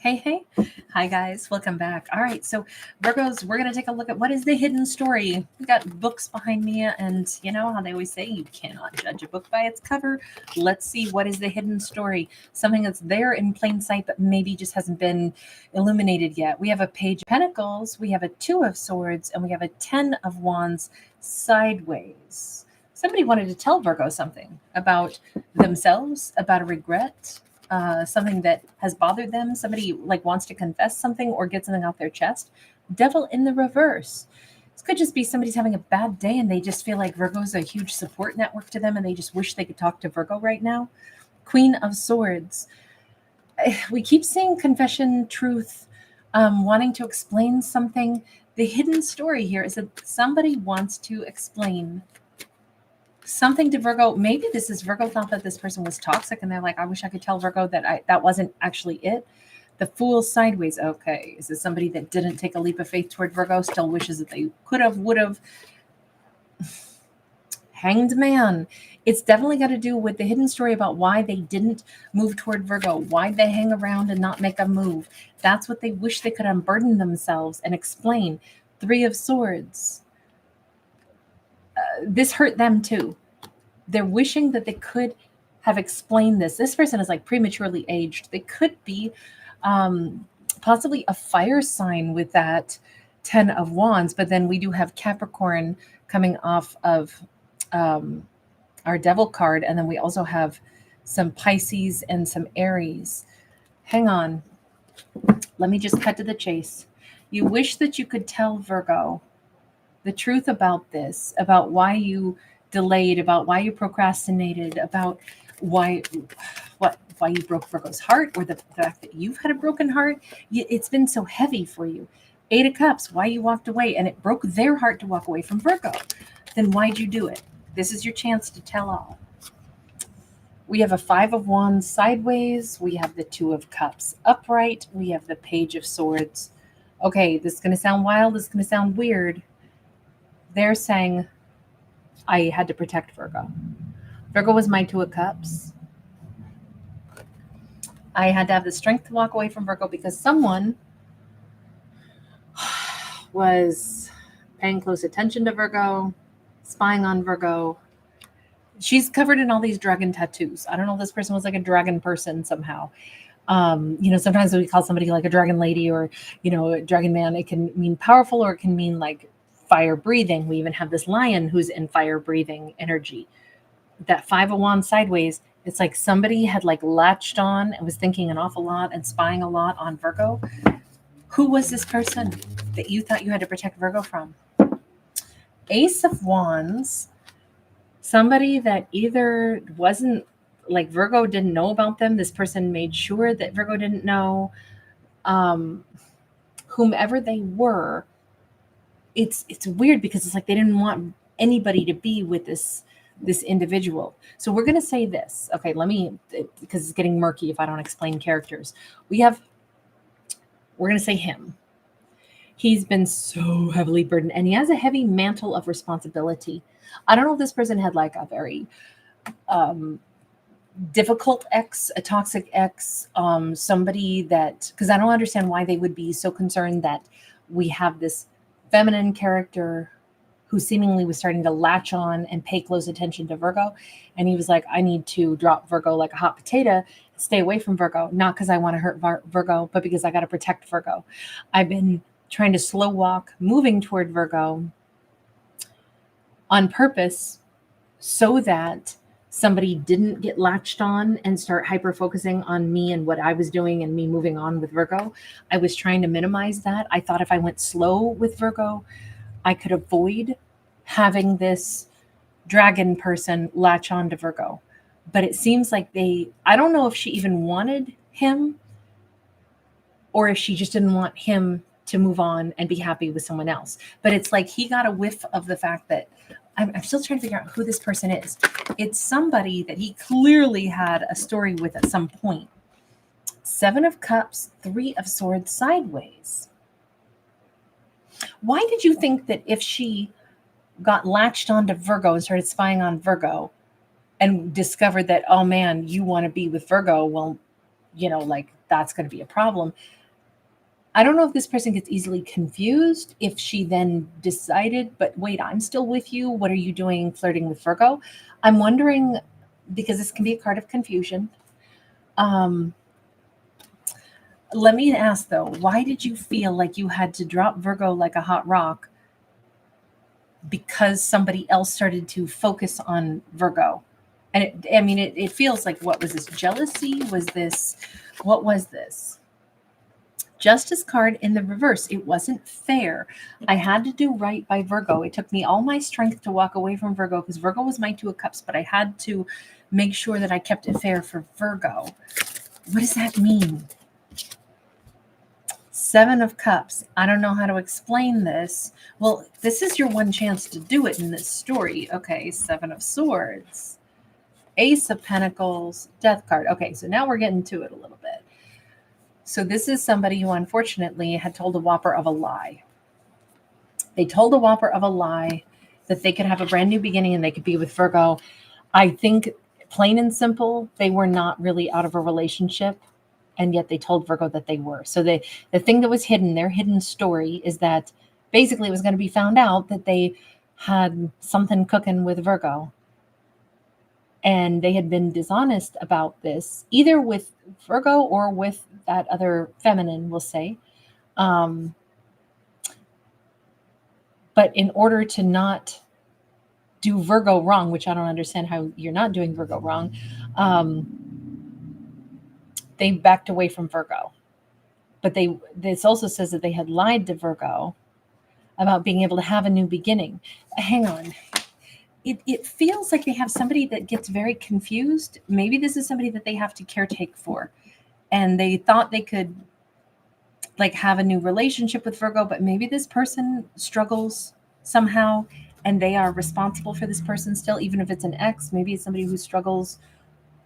Hey. Hi, guys. Welcome back. All right. So, Virgos, we're going to take a look at what is the hidden story. We got books behind me, and you know how they always say you cannot judge a book by its cover. Let's see what is the hidden story. Something that's there in plain sight, but maybe just hasn't been illuminated yet. We have a Page of Pentacles, we have a Two of Swords, and we have a Ten of Wands sideways. Somebody wanted to tell Virgo something about themselves, about a regret, something that has bothered them. Somebody like wants to confess something or get something off their chest. Devil in the reverse. This could just be somebody's having a bad day and they just feel like Virgo's a huge support network to them and they just wish they could talk to Virgo right now. Queen of Swords. We keep seeing confession, truth, wanting to explain something. The hidden story here is that somebody wants to explain something to Virgo. Maybe this is Virgo thought that this person was toxic and they're like, I wish I could tell Virgo that that wasn't actually it. The Fool sideways. Okay. Is this somebody that didn't take a leap of faith toward Virgo, still wishes that they could have, would have? Hanged Man. It's definitely got to do with the hidden story about why they didn't move toward Virgo, why they hang around and not make a move. That's what they wish they could unburden themselves and explain. Three of Swords. This hurt them too. They're wishing that they could have explained this. This person is like prematurely aged. They could be possibly a fire sign with that Ten of Wands, but then we do have Capricorn coming off of our Devil card, and then we also have some Pisces and some Aries. Hang on. Let me just cut to the chase. You wish that you could tell Virgo the truth about this, about why you delayed, about why you procrastinated, about why you broke Virgo's heart, or the fact that you've had a broken heart. It's been so heavy for you. Eight of Cups, why you walked away, and it broke their heart to walk away from Virgo. Then why'd you do it? This is your chance to tell all. We have a Five of Wands sideways. We have the Two of Cups upright. We have the Page of Swords. Okay, this is going to sound wild. This is going to sound weird. They're saying, I had to protect Virgo. Virgo was my Two of Cups. I had to have the strength to walk away from Virgo because someone was paying close attention to Virgo, spying on Virgo. She's covered in all these dragon tattoos. I don't know if this person was like a dragon person somehow. Sometimes we call somebody like a dragon lady or, a dragon man. It can mean powerful or it can mean like fire breathing. We even have this lion who's in fire breathing energy. That Five of Wands sideways, it's like somebody had like latched on and was thinking an awful lot and spying a lot on Virgo. Who was this person that you thought you had to protect Virgo from? Ace of Wands, somebody that either wasn't like Virgo didn't know about them. This person made sure that Virgo didn't know. Whomever they were, it's weird because it's like they didn't want anybody to be with this individual. So we're going to say this. Okay, because it's getting murky if I don't explain characters. We're going to say him. He's been so heavily burdened and he has a heavy mantle of responsibility. I don't know if this person had like a very difficult ex, a toxic ex, somebody that, because I don't understand why they would be so concerned that we have this feminine character who seemingly was starting to latch on and pay close attention to Virgo. And he was like, I need to drop Virgo like a hot potato, stay away from Virgo, not because I want to hurt Virgo, but because I got to protect Virgo. I've been trying to slow walk, moving toward Virgo on purpose so that somebody didn't get latched on and start hyper-focusing on me and what I was doing and me moving on with Virgo. I was trying to minimize that. I thought if I went slow with Virgo, I could avoid having this dragon person latch on to Virgo. But it seems like I don't know if she even wanted him or if she just didn't want him to move on and be happy with someone else. But it's like he got a whiff of the fact that I'm still trying to figure out who this person is. It's somebody that he clearly had a story with at some point. Seven of Cups, Three of Swords sideways. Why did you think that if she got latched onto Virgo and started spying on Virgo and discovered that, oh man, you want to be with Virgo, well, like that's going to be a problem. I don't know if this person gets easily confused, if she then decided, but wait, I'm still with you. What are you doing flirting with Virgo? I'm wondering, because this can be a card of confusion. Let me ask though, why did you feel like you had to drop Virgo like a hot rock because somebody else started to focus on Virgo? And it feels like, what was this? Jealousy? What was this? Justice card in the reverse. It wasn't fair. I had to do right by Virgo. It took me all my strength to walk away from Virgo because Virgo was my Two of Cups, but I had to make sure that I kept it fair for Virgo. What does that mean? Seven of Cups. I don't know how to explain this. Well, this is your one chance to do it in this story. Okay, Seven of Swords. Ace of Pentacles. Death card. Okay, so now we're getting to it a little bit. So this is somebody who unfortunately had told a whopper of a lie. They told a whopper of a lie that they could have a brand new beginning and they could be with Virgo. I think plain and simple, they were not really out of a relationship, and yet they told Virgo that they were. So the thing that was hidden, their hidden story, is that basically it was going to be found out that they had something cooking with Virgo. And they had been dishonest about this, either with Virgo or with that other feminine, we'll say. But in order to not do Virgo wrong, which I don't understand how you're not doing Virgo wrong, they backed away from Virgo. But this also says that they had lied to Virgo about being able to have a new beginning. Hang on. It feels like they have somebody that gets very confused. Maybe this is somebody that they have to caretake for. And they thought they could like have a new relationship with Virgo, but maybe this person struggles somehow and they are responsible for this person still, even if it's an ex. Maybe it's somebody who struggles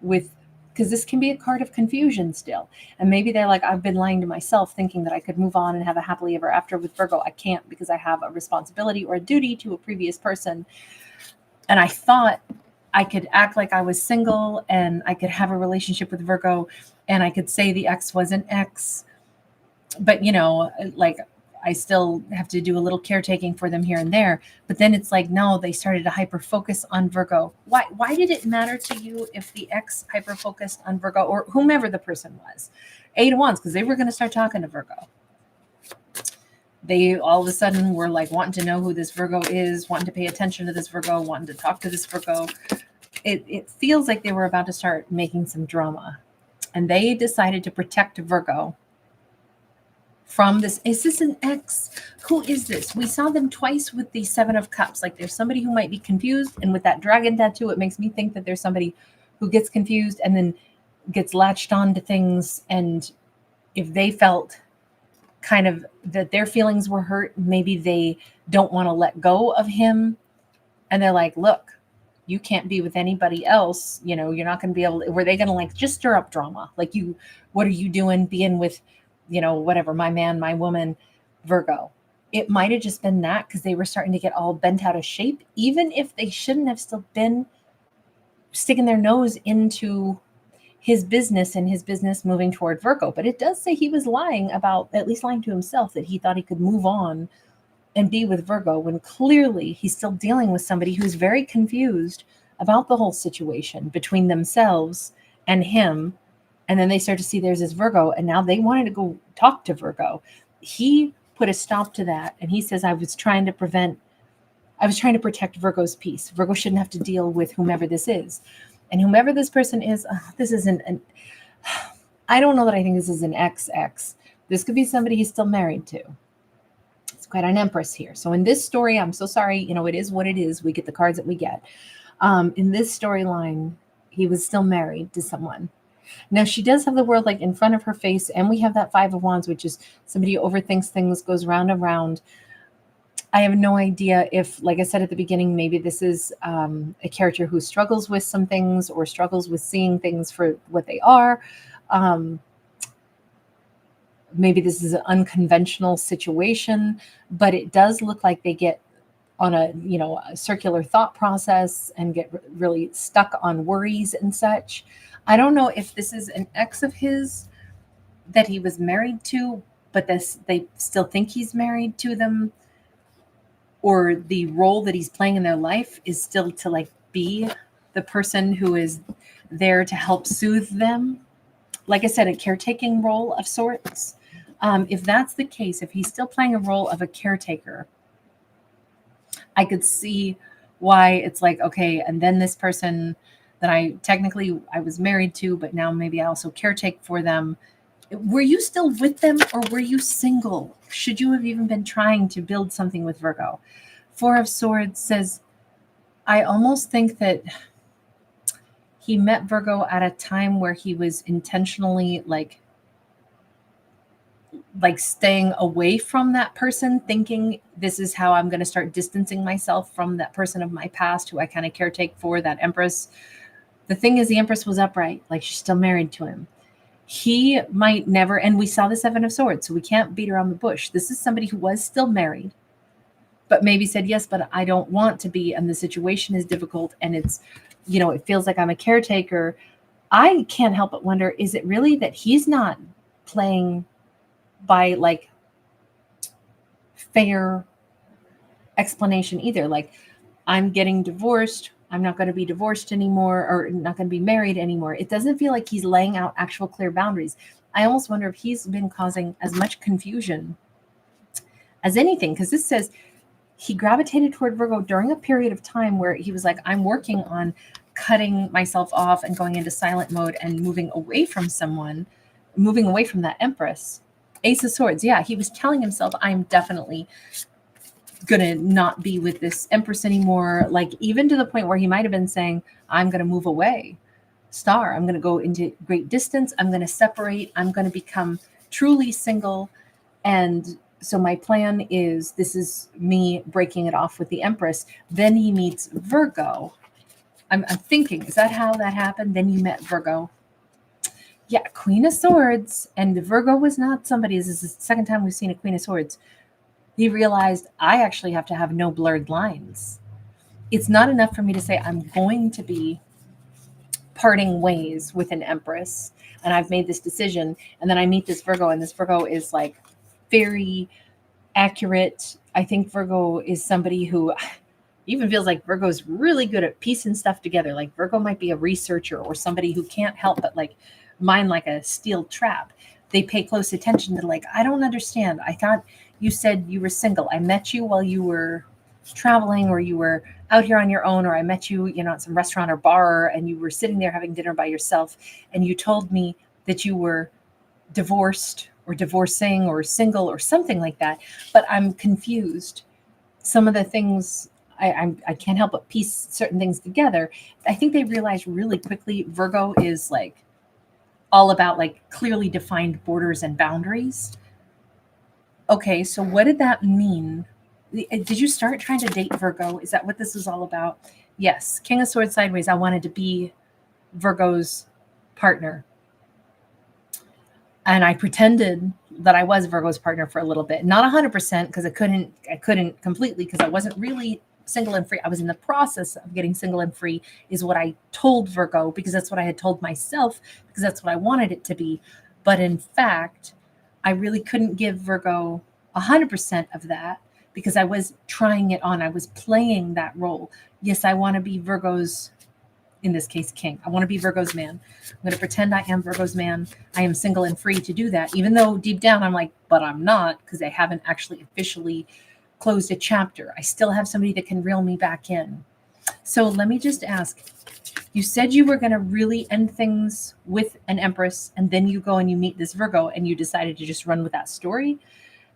with, because this can be a card of confusion still. And maybe they're like, I've been lying to myself thinking that I could move on and have a happily ever after with Virgo. I can't, because I have a responsibility or a duty to a previous person. And I thought I could act like I was single and I could have a relationship with Virgo and I could say the ex was an ex. But, like I still have to do a little caretaking for them here and there. But then it's like, no, they started to hyper focus on Virgo. Why did it matter to you if the ex hyper focused on Virgo or whomever the person was? 8 of Wands, because they were going to start talking to Virgo. They all of a sudden were like wanting to know who this Virgo is, wanting to pay attention to this Virgo, wanting to talk to this Virgo. It feels like they were about to start making some drama. And they decided to protect Virgo from this. Is this an ex? Who is this? We saw them twice with the Seven of Cups. Like there's somebody who might be confused. And with that dragon tattoo, it makes me think that there's somebody who gets confused and then gets latched on to things. And if they felt kind of that their feelings were hurt, maybe they don't want to let go of him. And they're like, look, you can't be with anybody else. You're not going to be able to, were they going to like just stir up drama? Like what are you doing being with, whatever, my man, my woman, Virgo? It might've just been that because they were starting to get all bent out of shape, even if they shouldn't have still been sticking their nose into his business and his business moving toward Virgo. But it does say he was lying at least lying to himself, that he thought he could move on and be with Virgo when clearly he's still dealing with somebody who's very confused about the whole situation between themselves and him. And then they start to see there's this Virgo, and now they wanted to go talk to Virgo. He put a stop to that. And he says, I was trying to protect Virgo's peace. Virgo shouldn't have to deal with whomever this is. And whomever this person is, this isn't I don't know that I think this is an ex. This could be somebody he's still married to. It's quite an Empress here. So in this story, I'm so sorry, it is what it is. We get the cards that we get. In this storyline, he was still married to someone. Now she does have the world like in front of her face, and we have that Five of Wands, which is somebody who overthinks things, goes round and round. I have no idea if, like I said at the beginning, maybe this is a character who struggles with some things or struggles with seeing things for what they are. Maybe this is an unconventional situation, but it does look like they get on a circular thought process and get really stuck on worries and such. I don't know if this is an ex of his that he was married to, but they still think he's married to them, or the role that he's playing in their life is still to like be the person who is there to help soothe them. Like I said, a caretaking role of sorts. If that's the case, if he's still playing a role of a caretaker, I could see why it's like, okay, and then this person that I was married to, but now maybe I also caretake for them. Were you still with them, or were you single? Should you have even been trying to build something with Virgo? Four of Swords says, I almost think that he met Virgo at a time where he was intentionally like staying away from that person, thinking this is how I'm going to start distancing myself from that person of my past who I kind of caretake for, that Empress. The thing is, the Empress was upright, like she's still married to him. He might never, and we saw the Seven of Swords, so we can't beat around the bush. This is somebody who was still married, but maybe said, yes, but I don't want to be, and the situation is difficult, and it's, it feels like I'm a caretaker. I can't help but wonder, is it really that he's not playing by like fair explanation either? Like, I'm getting divorced, I'm not going to be divorced anymore, or not going to be married anymore. It doesn't feel like he's laying out actual clear boundaries. I almost wonder if he's been causing as much confusion as anything, because this says he gravitated toward Virgo during a period of time where he was like, I'm working on cutting myself off and going into silent mode and moving away from someone, moving away from that Empress. Ace of Swords. Yeah, he was telling himself, I'm definitely going to not be with this Empress anymore. Like, even to the point where he might have been saying, I'm going to move away. Star, I'm going to go into great distance. I'm going to separate. I'm going to become truly single. And so my plan is, this is me breaking it off with the Empress. Then he meets Virgo. I'm thinking, is that how that happened? Then you met Virgo. Yeah, Queen of Swords. And Virgo was not somebody, this is the second time we've seen a Queen of Swords. He realized, I actually have to have no blurred lines. It's not enough for me to say I'm going to be parting ways with an Empress, and I've made this decision, and then I meet this Virgo, and this Virgo is like very accurate. I think Virgo is somebody who even feels like Virgo's really good at piecing stuff together. Like, Virgo might be a researcher or somebody who can't help but like mind like a steel trap. They pay close attention to, like, I don't understand. I thought you said you were single. I met you while you were traveling, or you were out here on your own, or I met you, at some restaurant or bar, and you were sitting there having dinner by yourself, and you told me that you were divorced or divorcing or single or something like that. But I'm confused. Some of the things I can't help but piece certain things together. I think they realized really quickly Virgo is like all about like clearly defined borders and boundaries. Okay, so what did that mean? Did you start trying to date Virgo? Is that what this is all about? Yes. King of Swords sideways. I wanted to be Virgo's partner. And I pretended that I was Virgo's partner for a little bit. Not 100%, because I couldn't completely, because I wasn't really single and free. I was in the process of getting single and free, is what I told Virgo, because that's what I had told myself, because that's what I wanted it to be. But in fact, I really couldn't give Virgo 100% of that, because I was trying it on. I was playing that role. Yes, I want to be Virgo's, in this case, king. I want to be Virgo's man. I'm going to pretend I am Virgo's man. I am single and free to do that, even though deep down I'm like, but I'm not, because I haven't actually officially closed a chapter. I still have somebody that can reel me back in. So let me just ask, you said you were going to really end things with an Empress, and then you go and you meet this Virgo, and you decided to just run with that story,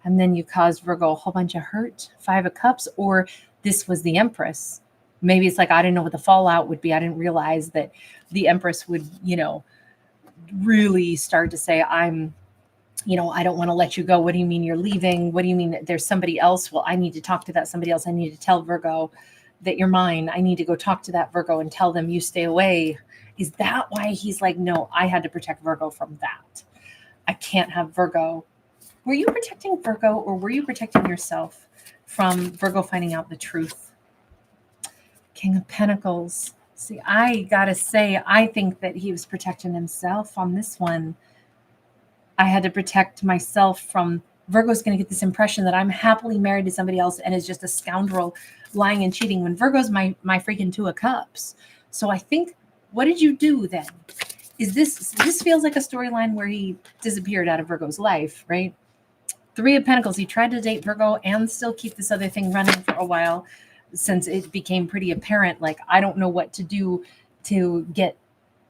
and then you caused Virgo a whole bunch of hurt. 5 of Cups, or this was the Empress. Maybe it's like, I didn't know what the fallout would be. I didn't realize that the Empress would, really start to say, I don't want to let you go. What do you mean you're leaving? What do you mean that there's somebody else? Well, I need to talk to that somebody else. I need to tell Virgo that you're mine. I need to go talk to that Virgo and tell them you stay away. Is that why he's like, no, I had to protect Virgo from that. I can't have Virgo. Were you protecting Virgo, or were you protecting yourself from Virgo finding out the truth? King of Pentacles. See, I gotta say, I think that he was protecting himself on this one. I had to protect myself from Virgo's going to get this impression that I'm happily married to somebody else and is just a scoundrel lying and cheating when Virgo's my freaking Two of Cups. So I think, what did you do then? Is this feels like a storyline where he disappeared out of Virgo's life, right? Three of Pentacles. He tried to date Virgo and still keep this other thing running for a while, since it became pretty apparent, like, I don't know what to do to get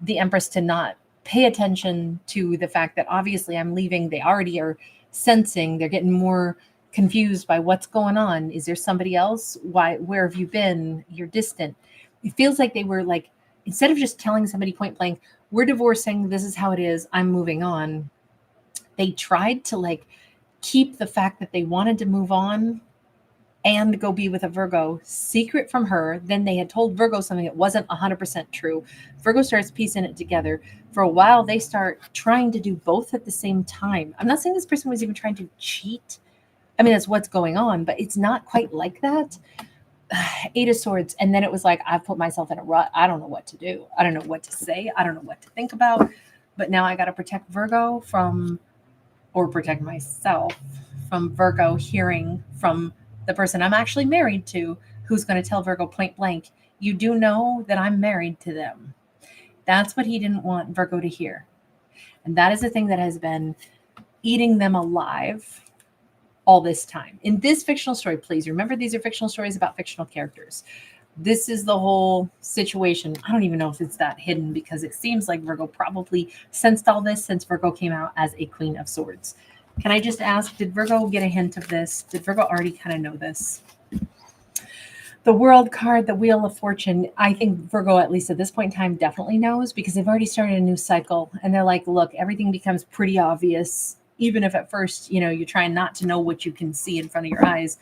the Empress to not pay attention to the fact that obviously I'm leaving. They already are sensing, they're getting more confused by what's going on. Is there somebody else? Why, where have you been? You're distant. It feels like they were like, instead of just telling somebody point blank, we're divorcing, this is how it is, I'm moving on, they tried to like keep the fact that they wanted to move on and go be with a Virgo secret from her. Then they had told Virgo something that wasn't 100% true. Virgo starts piecing it together. For a while, they start trying to do both at the same time. I'm not saying this person was even trying to cheat. I mean, that's what's going on, but it's not quite like that. Eight of Swords. And then it was like, I've put myself in a rut. I don't know what to do. I don't know what to say. I don't know what to think about. But now I got to protect Virgo from, or protect myself from Virgo hearing from the person I'm actually married to, who's going to tell Virgo point blank, you do know that I'm married to them. That's what he didn't want Virgo to hear. And that is the thing that has been eating them alive all this time. In this fictional story, please remember, these are fictional stories about fictional characters. This is the whole situation. I don't even know if it's that hidden, because it seems like Virgo probably sensed all this since Virgo came out as a Queen of Swords. Can I just ask, did Virgo get a hint of this? Did Virgo already kind of know this? The World card, the Wheel of Fortune. I think Virgo, at least at this point in time, definitely knows, because they've already started a new cycle. And they're like, look, everything becomes pretty obvious, even if at first, you're trying not to know what you can see in front of your eyes.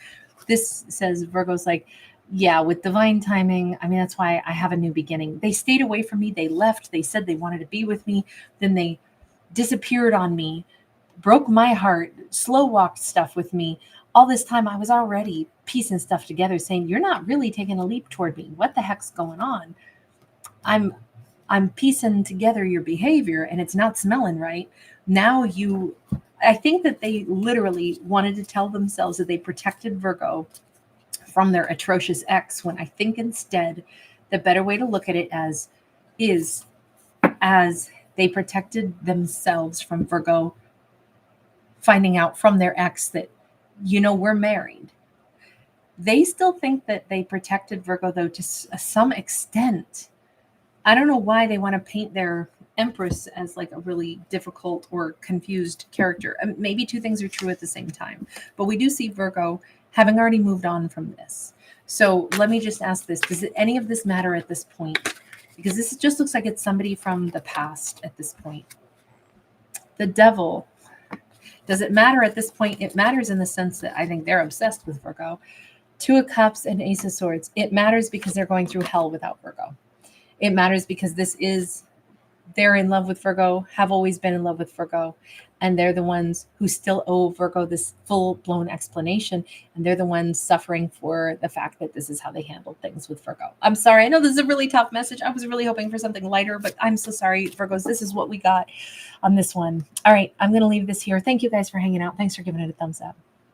This says Virgo's like, yeah, with divine timing. I mean, that's why I have a new beginning. They stayed away from me. They left. They said they wanted to be with me. Then they disappeared on me, broke my heart, slow walked stuff with me. All this time I was already piecing stuff together, saying, you're not really taking a leap toward me. What the heck's going on? I'm piecing together your behavior and it's not smelling right. Now I think that they literally wanted to tell themselves that they protected Virgo from their atrocious ex, when I think instead the better way to look at it is as they protected themselves from Virgo finding out from their ex that, we're married. They still think that they protected Virgo, though, to some extent. I don't know why they want to paint their Empress as like a really difficult or confused character. Maybe two things are true at the same time, but we do see Virgo having already moved on from this. So let me just ask this. Does any of this matter at this point? Because this just looks like it's somebody from the past at this point. The Devil. Does it matter at this point? It matters in the sense that I think they're obsessed with Virgo. Two of Cups and Ace of Swords. It matters because they're going through hell without Virgo. It matters because they're in love with Virgo, have always been in love with Virgo, and they're the ones who still owe Virgo this full-blown explanation, and they're the ones suffering for the fact that this is how they handled things with Virgo. I'm sorry. I know this is a really tough message. I was really hoping for something lighter, but I'm so sorry, Virgos. This is what we got on this one. All right, I'm going to leave this here. Thank you guys for hanging out. Thanks for giving it a thumbs up.